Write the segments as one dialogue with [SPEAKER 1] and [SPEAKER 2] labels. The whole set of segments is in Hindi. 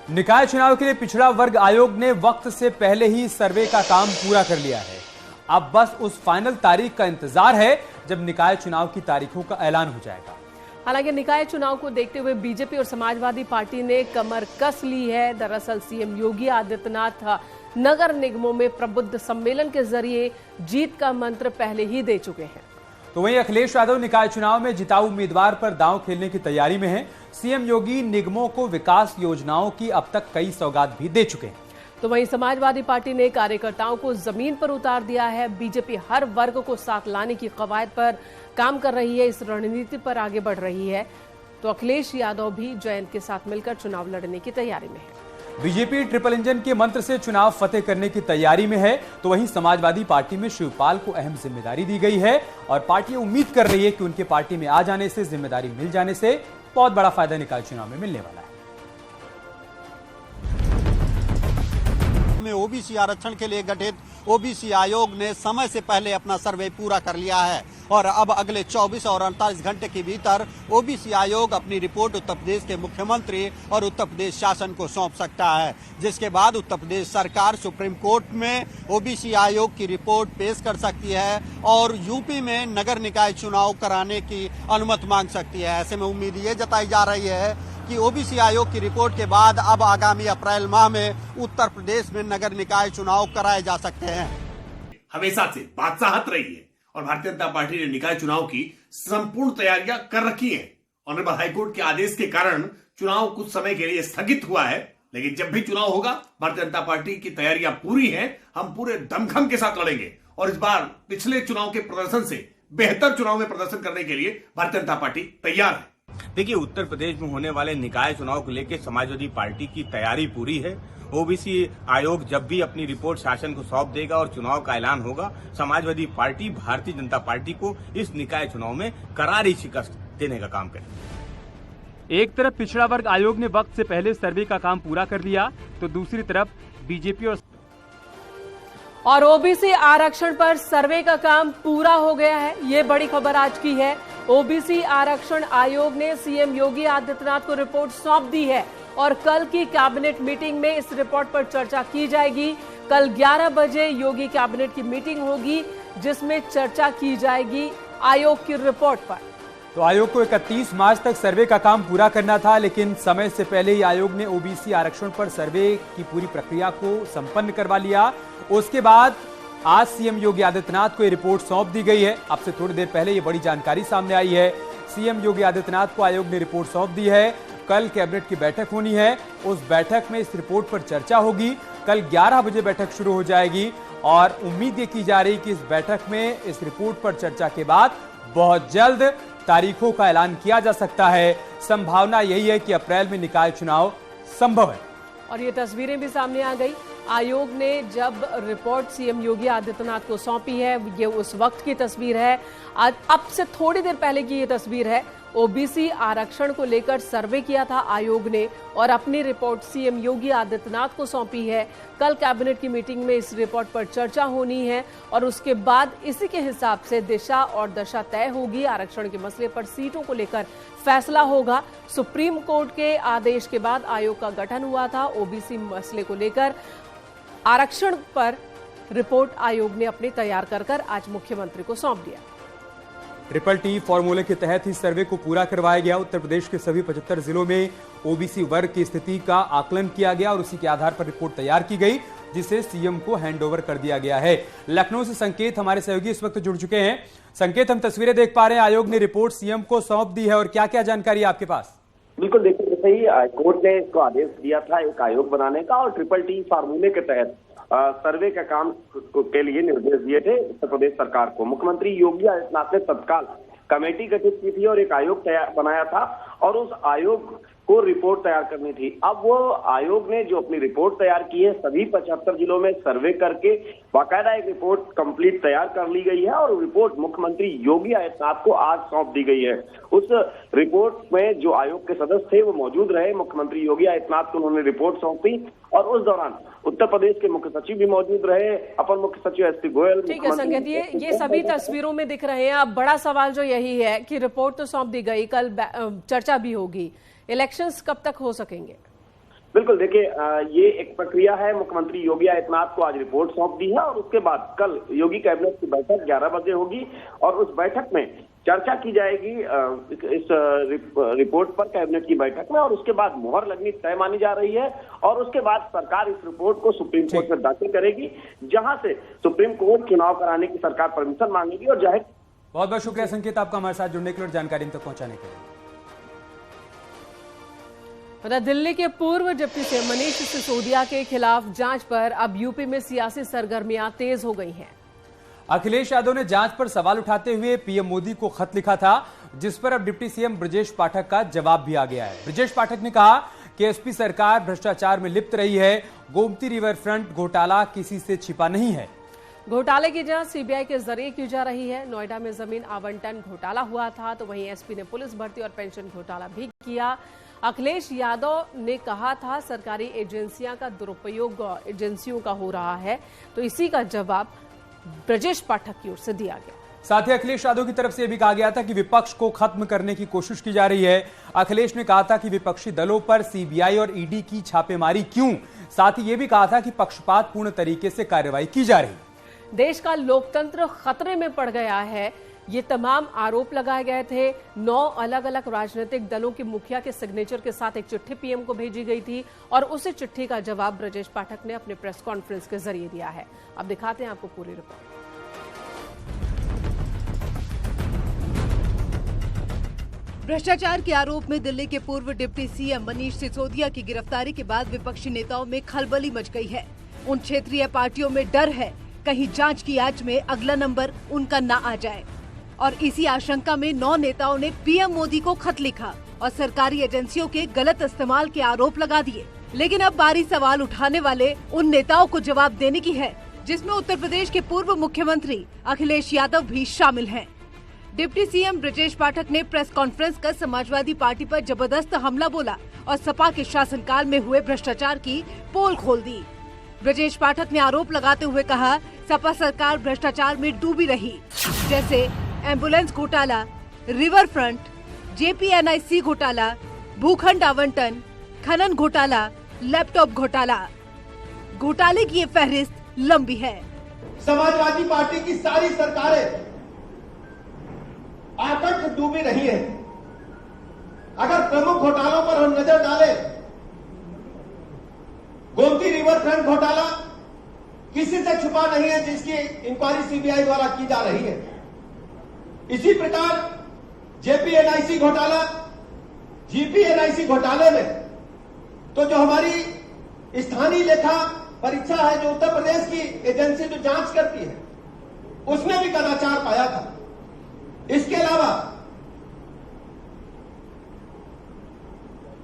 [SPEAKER 1] निकाय चुनाव के लिए पिछड़ा वर्ग आयोग ने वक्त से पहले ही सर्वे का काम पूरा कर लिया है। अब बस उस फाइनल तारीख का इंतजार है जब निकाय चुनाव की तारीखों का ऐलान हो जाएगा।
[SPEAKER 2] हालांकि निकाय चुनाव को देखते हुए बीजेपी और समाजवादी पार्टी ने कमर कस ली है। दरअसल सीएम योगी आदित्यनाथ नगर निगमों में प्रबुद्ध सम्मेलन के जरिए जीत का मंत्र पहले ही दे चुके हैं।
[SPEAKER 1] तो वहीं अखिलेश यादव निकाय चुनाव में जिताऊ उम्मीदवार पर दांव खेलने की तैयारी में हैं। सीएम योगी निगमों को विकास योजनाओं की अब तक कई सौगात भी दे चुके हैं।
[SPEAKER 2] तो वहीं समाजवादी पार्टी ने कार्यकर्ताओं को जमीन पर उतार दिया है। बीजेपी हर वर्ग को साथ लाने की कवायद पर काम कर रही है, इस रणनीति पर आगे बढ़ रही है। तो अखिलेश यादव भी जयंत के साथ मिलकर चुनाव लड़ने की तैयारी में है।
[SPEAKER 1] बीजेपी ट्रिपल इंजन के मंत्र से चुनाव फतेह करने की तैयारी में है। तो वहीं समाजवादी पार्टी में शिवपाल को अहम जिम्मेदारी दी गई है और पार्टी उम्मीद कर रही है कि उनके पार्टी में आ जाने से, जिम्मेदारी मिल जाने से बहुत बड़ा फायदा निकाय चुनाव में मिलने वाला है।
[SPEAKER 3] ओबीसी आरक्षण के लिए गठित ओबीसी आयोग ने समय से पहले अपना सर्वे पूरा कर लिया है और अब अगले 24 और 48 घंटे के भीतर ओबीसी आयोग अपनी रिपोर्ट उत्तर प्रदेश के मुख्यमंत्री और उत्तर प्रदेश शासन को सौंप सकता है, जिसके बाद उत्तर प्रदेश सरकार सुप्रीम कोर्ट में ओबीसी आयोग की रिपोर्ट पेश कर सकती है और यूपी में नगर निकाय चुनाव कराने की अनुमति मांग सकती है। ऐसे में उम्मीद ये जताई जा रही है कि ओबीसी आयोग की रिपोर्ट के बाद अब आगामी अप्रैल माह में उत्तर प्रदेश में नगर निकाय चुनाव कराए जा सकते हैं।
[SPEAKER 4] हमेशा से बादशाहत रही है और भारतीय जनता पार्टी ने निकाय चुनाव की संपूर्ण तैयारियां कर रखी है। ऑनरेबल हाईकोर्ट के आदेश के कारण चुनाव कुछ समय के लिए स्थगित हुआ है, लेकिन जब भी चुनाव होगा भारतीय जनता पार्टी की तैयारियां पूरी हैं। हम पूरे दमखम के साथ लड़ेंगे और इस बार पिछले चुनाव के प्रदर्शन से बेहतर चुनाव में प्रदर्शन करने के लिए भारतीय जनता पार्टी तैयार है।
[SPEAKER 5] देखिए, उत्तर प्रदेश में होने वाले निकाय चुनाव को लेकर समाजवादी पार्टी की तैयारी पूरी है। ओबीसी आयोग जब भी अपनी रिपोर्ट शासन को सौंप देगा और चुनाव का ऐलान होगा, समाजवादी पार्टी भारतीय जनता पार्टी को इस निकाय चुनाव में करारी शिकस्त देने का काम करेगी।
[SPEAKER 1] एक तरफ पिछड़ा वर्ग आयोग ने वक्त से पहले सर्वे का काम पूरा कर लिया, तो दूसरी तरफ बीजेपी
[SPEAKER 2] और ओबीसी आरक्षण पर सर्वे का काम पूरा हो गया है। ये बड़ी खबर आज की है। ओबीसी आरक्षण आयोग ने सीएम योगी आदित्यनाथ को रिपोर्ट सौंप दी है और कल की कैबिनेट मीटिंग में इस रिपोर्ट पर चर्चा की जाएगी। कल 11 बजे योगी कैबिनेट की मीटिंग होगी जिसमें चर्चा की जाएगी आयोग की रिपोर्ट पर।
[SPEAKER 1] तो आयोग को 31 मार्च तक सर्वे का काम पूरा करना था, लेकिन समय से पहले ही आयोग ने ओबीसी आरक्षण पर सर्वे की पूरी प्रक्रिया को संपन्न करवा लिया। उसके बाद आज सीएम योगी आदित्यनाथ को ये रिपोर्ट सौंप दी गई है। अब से थोड़ी देर पहले ये बड़ी जानकारी सामने आई है। सीएम योगी आदित्यनाथ को आयोग ने रिपोर्ट सौंप दी है। कल कैबिनेट की बैठक होनी है, उस बैठक में इस रिपोर्ट पर चर्चा होगी। कल 11 बजे बैठक शुरू हो जाएगी और उम्मीद ये की जा रही कि इस बैठक में इस रिपोर्ट पर चर्चा के बाद बहुत जल्द तारीखों का ऐलान किया जा सकता है। संभावना यही है कि अप्रैल में निकाय चुनाव संभव है।
[SPEAKER 2] और ये तस्वीरें भी सामने आ गई। आयोग ने जब रिपोर्ट सीएम योगी आदित्यनाथ को सौंपी है, ये उस वक्त की तस्वीर है। आज अब से थोड़ी देर पहले की ये तस्वीर है। ओबीसी आरक्षण को लेकर सर्वे किया था आयोग ने और अपनी रिपोर्ट सीएम योगी आदित्यनाथ को सौंपी है। कल कैबिनेट की मीटिंग में इस रिपोर्ट पर चर्चा होनी है और उसके बाद इसी के हिसाब से दिशा और दशा तय होगी। आरक्षण के मसले पर सीटों को लेकर फैसला होगा। सुप्रीम कोर्ट के आदेश के बाद आयोग का गठन हुआ था। ओबीसी मसले को लेकर आरक्षण पर रिपोर्ट आयोग ने अपने तैयार कर आज मुख्यमंत्री को सौंप दिया।
[SPEAKER 1] ट्रिपल टी फॉर्मूले के तहत ही सर्वे को पूरा करवाया गया। उत्तर प्रदेश के सभी 75 जिलों में ओबीसी वर्ग की स्थिति का आकलन किया गया और उसी के आधार पर रिपोर्ट तैयार की गई, जिसे सीएम को हैंडओवर कर दिया गया है। लखनऊ से संकेत हमारे सहयोगी इस वक्त जुड़ चुके हैं। संकेत, हम तस्वीरें देख पा रहे हैं, आयोग ने रिपोर्ट सीएम को सौंप दी है और क्या क्या जानकारी है आपके पास?
[SPEAKER 6] बिल्कुल, देखिए, जैसे ही कोर्ट ने इसको आदेश दिया था एक आयोग बनाने का और ट्रिपल टी फार्मूले के तहत सर्वे का काम के लिए निर्देश दिए थे उत्तर प्रदेश सरकार को। मुख्यमंत्री योगी आदित्यनाथ ने तत्काल कमेटी गठित की थी और एक आयोग बनाया था और उस आयोग को रिपोर्ट तैयार करनी थी। अब वो आयोग ने जो अपनी रिपोर्ट तैयार की है, सभी 75 जिलों में सर्वे करके बाकायदा एक रिपोर्ट कंप्लीट तैयार कर ली गई है और रिपोर्ट मुख्यमंत्री योगी आदित्यनाथ को आज सौंप दी गई है। उस रिपोर्ट में जो आयोग के सदस्य थे वो मौजूद रहे। मुख्यमंत्री योगी आदित्यनाथ को उन्होंने रिपोर्ट सौंपी और उस दौरान उत्तर प्रदेश के मुख्य सचिव भी मौजूद रहे, अपर मुख्य सचिव एसपी गोयल।
[SPEAKER 2] ठीक है संकेत, ये सभी तस्वीरों में दिख रहे हैं। अब बड़ा सवाल जो यही है कि रिपोर्ट तो सौंप दी गई, कल चर्चा भी होगी, इलेक्शंस कब तक हो सकेंगे?
[SPEAKER 6] बिल्कुल, देखिए ये एक प्रक्रिया है। मुख्यमंत्री योगी आदित्यनाथ को आज रिपोर्ट सौंप दी है और उसके बाद कल योगी कैबिनेट की बैठक 11 बजे होगी और उस बैठक में चर्चा की जाएगी इस रिपोर्ट पर कैबिनेट की बैठक में, और उसके बाद मुहर लगनी तय मानी जा रही है और उसके बाद सरकार इस रिपोर्ट को सुप्रीम कोर्ट में दाखिल करेगी, जहां से सुप्रीम कोर्ट चुनाव कराने की सरकार परमिशन मांगेगी। और जाहिर
[SPEAKER 1] बहुत बहुत शुक्रिया संकेत आपका हमारे साथ जुड़ने के लिए और जानकारी तक पहुंचाने के लिए।
[SPEAKER 2] दिल्ली के पूर्व डिप्टी सीएम मनीष सिसोदिया के खिलाफ जांच पर अब यूपी में सियासी सरगर्मियां तेज हो गई हैं।
[SPEAKER 1] अखिलेश यादव ने जांच पर सवाल उठाते हुए पीएम मोदी को खत लिखा था, जिस पर अब डिप्टी सीएम ब्रजेश पाठक का जवाब भी आ गया है। ब्रजेश पाठक ने कहा कि एसपी सरकार भ्रष्टाचार में लिप्त रही है, गोमती रिवर फ्रंट घोटाला किसी से छिपा नहीं है।
[SPEAKER 2] घोटाले की जांच सीबीआई के जरिए की जा रही है। नोएडा में जमीन आवंटन घोटाला हुआ था, तो वहीं एसपी ने पुलिस भर्ती और पेंशन घोटाला भी किया। अखिलेश यादव ने कहा था सरकारी एजेंसियां का दुरुपयोग एजेंसियों का हो रहा है, तो इसी का जवाब ब्रजेश पाठक की ओर से दिया गया।
[SPEAKER 1] साथ ही अखिलेश यादव की तरफ से यह भी कहा गया था कि विपक्ष को खत्म करने की कोशिश की जा रही है। अखिलेश ने कहा था कि विपक्षी दलों पर सीबीआई और ईडी की छापेमारी क्यों, साथ ही यह भी कहा था कि पक्षपात पूर्ण तरीके से कार्रवाई की जा रही है।
[SPEAKER 2] देश का लोकतंत्र खतरे में पड़ गया है, ये तमाम आरोप लगाए गए थे। 9 अलग अलग राजनीतिक दलों के मुखिया के सिग्नेचर के साथ एक चिट्ठी पीएम को भेजी गई थी और उसी चिट्ठी का जवाब ब्रजेश पाठक ने अपने प्रेस कॉन्फ्रेंस के जरिए दिया है। अब दिखाते हैं आपको पूरी रिपोर्ट।
[SPEAKER 7] भ्रष्टाचार के आरोप में दिल्ली के पूर्व डिप्टी सीएम मनीष सिसोदिया की गिरफ्तारी के बाद विपक्षी नेताओं में खलबली मच गई है। उन क्षेत्रीय पार्टियों में डर है कहीं जांच की आंच में अगला नंबर उनका ना आ जाए, और इसी आशंका में 9 नेताओं ने पीएम मोदी को खत लिखा और सरकारी एजेंसियों के गलत इस्तेमाल के आरोप लगा दिए। लेकिन अब बारी सवाल उठाने वाले उन नेताओं को जवाब देने की है, जिसमें उत्तर प्रदेश के पूर्व मुख्यमंत्री अखिलेश यादव भी शामिल हैं। डिप्टी सीएम ब्रजेश पाठक ने प्रेस कॉन्फ्रेंस कर समाजवादी पार्टी पर जबरदस्त हमला बोला और सपा के शासनकाल में हुए भ्रष्टाचार की पोल खोल दी। ब्रजेश पाठक ने आरोप लगाते हुए कहा, सपा सरकार भ्रष्टाचार में डूबी रही, जैसे एम्बुलेंस घोटाला, रिवर फ्रंट, जेपीएनआईसी घोटाला, भूखंड आवंटन, खनन घोटाला, लैपटॉप घोटाला। घोटाले की ये फहरिस्त लंबी है।
[SPEAKER 8] समाजवादी पार्टी की सारी सरकारें आकंठ डूबी रही है। अगर प्रमुख घोटालों पर हम नजर डालें, गोमती रिवर फ्रंट घोटाला किसी से छुपा नहीं है, जिसकी इंक्वायरी सीबीआई द्वारा की जा रही है। इसी प्रकार जेपीएनआईसी घोटाला, जीपीएनआईसी घोटाले में तो जो हमारी स्थानीय लेखा परीक्षा है, जो उत्तर प्रदेश की एजेंसी जो जांच करती है, उसने भी कदाचार पाया था। इसके अलावा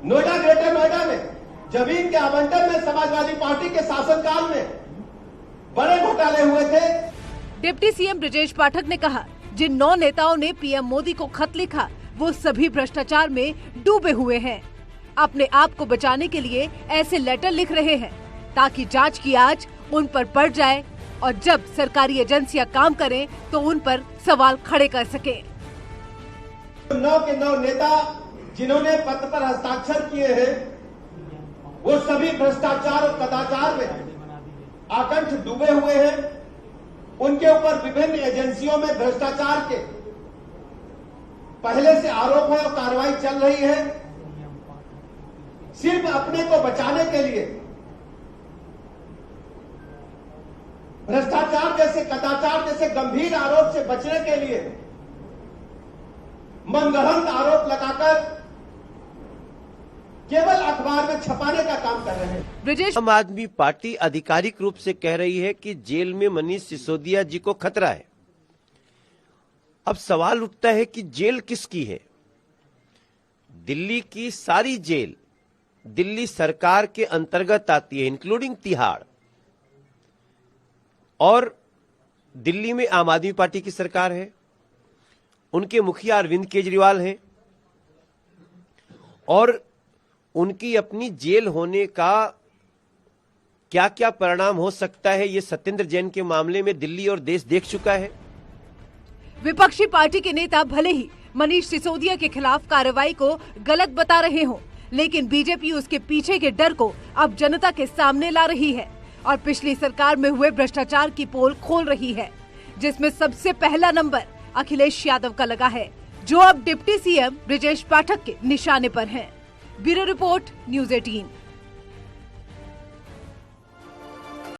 [SPEAKER 8] नोएडा, ग्रेटर नोएडा में जमीन के आवंटन में समाजवादी पार्टी के शासनकाल में बड़े घोटाले हुए थे।
[SPEAKER 7] डिप्टी सीएम ब्रजेश पाठक ने कहा, जिन 9 नेताओं ने पीएम मोदी को खत लिखा वो सभी भ्रष्टाचार में डूबे हुए हैं। अपने आप को बचाने के लिए ऐसे लेटर लिख रहे हैं ताकि जांच की आंच उन पर पड़ जाए और जब सरकारी एजेंसियां काम करें तो उन पर सवाल खड़े कर सके।
[SPEAKER 8] 9 के 9 नेता जिन्होंने पत्र पर हस्ताक्षर किए हैं, वो सभी भ्रष्टाचार और कदाचार में आकंठ डूबे हुए हैं। उनके ऊपर विभिन्न एजेंसियों में भ्रष्टाचार के पहले से आरोप है और कार्रवाई चल रही है। सिर्फ अपने को बचाने के लिए भ्रष्टाचार जैसे, कदाचार जैसे गंभीर आरोप से बचने के लिए मनगढ़ंत आरोप लगाकर केवल अखबार में छपाने का काम कर रहे हैं।
[SPEAKER 7] ब्रजेश
[SPEAKER 9] आम आदमी पार्टी आधिकारिक रूप से कह रही है कि जेल में मनीष सिसोदिया जी को खतरा है। अब सवाल उठता है कि जेल किसकी है? दिल्ली की सारी जेल दिल्ली सरकार के अंतर्गत आती है, इंक्लूडिंग तिहाड़, और दिल्ली में आम आदमी पार्टी की सरकार है, उनके मुखिया अरविंद केजरीवाल हैं, और उनकी अपनी जेल होने का क्या क्या परिणाम हो सकता है, ये सत्येंद्र जैन के मामले में दिल्ली और देश देख चुका है।
[SPEAKER 7] विपक्षी पार्टी के नेता भले ही मनीष सिसोदिया के खिलाफ कार्रवाई को गलत बता रहे हों, लेकिन बीजेपी उसके पीछे के डर को अब जनता के सामने ला रही है और पिछली सरकार में हुए भ्रष्टाचार की पोल खोल रही है, जिसमें सबसे पहला नंबर अखिलेश यादव का लगा है, जो अब डिप्टी सीएम ब्रजेश पाठक के निशाने पर हैं। Bureau report, news 18।